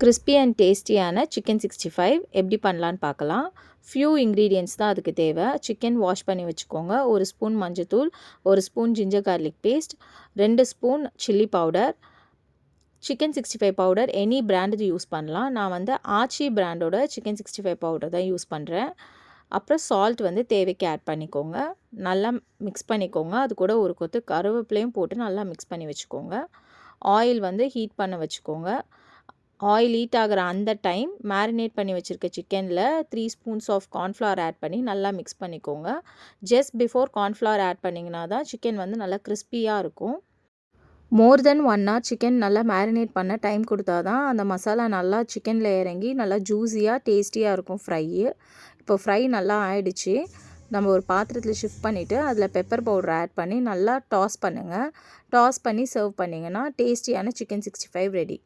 Crispy and டேஸ்டியான chicken 65 எப்படி பண்ணலான்னு பார்க்கலாம். ஃபியூ இன்க்ரீடியன்ட்ஸ் தான் அதுக்கு தேவை. சிக்கன் வாஷ் பண்ணி வச்சுக்கோங்க. 1 ஸ்பூன் மஞ்சத்தூள், 1 spoon ginger garlic paste, 2 spoon chilli powder, chicken 65 powder any brand use பண்ணலாம். நான் வந்து ஆச்சி பிராண்டோட சிக்கன் 65 பவுடர் தான் யூஸ் பண்ணுறேன். அப்புறம் சால்ட் வந்து தேவைக்கு ஆட் பண்ணிக்கோங்க. நல்லா மிக்ஸ் பண்ணிக்கோங்க. அது கூட ஒரு கொத்து கருவேப்பிலையும் போட்டு நல்லா மிக்ஸ் பண்ணி வச்சுக்கோங்க. ஆயில் வந்து ஹீட் பண்ண வச்சுக்கோங்க. ஆயில் ஹீட் ஆகிற அந்த டைம் மேரினேட் பண்ணி வச்சுருக்க சிக்கனில் 3 ஸ்பூன்ஸ் ஆஃப் கார்ன்ஃப்ளவர் ஆட் பண்ணி நல்லா மிக்ஸ் பண்ணிக்கோங்க. ஜஸ்ட் பிஃபோர் கார்ன்ஃப்ளவர் ஆட் பண்ணிங்கன்னா தான் சிக்கன் வந்து நல்லா கிறிஸ்பியாக இருக்கும். மோர் தென் 1 hour சிக்கன் நல்லா மேரினேட் பண்ண டைம் கொடுத்தா தான் அந்த மசாலா நல்லா சிக்கனில் இறங்கி நல்லா ஜூஸியாக டேஸ்டியாக இருக்கும் ஃப்ரையு. இப்போ ஃப்ரை நல்லா ஆயிடுச்சு. நம்ம ஒரு பாத்திரத்தில் ஷிஃப்ட் பண்ணிவிட்டு அதில் பெப்பர் பவுடர் ஆட் பண்ணி நல்லா டாஸ் பண்ணுங்கள். டாஸ் பண்ணி சர்வ் பண்ணிங்கன்னா டேஸ்டியான சிக்கன் 65 ரெடி.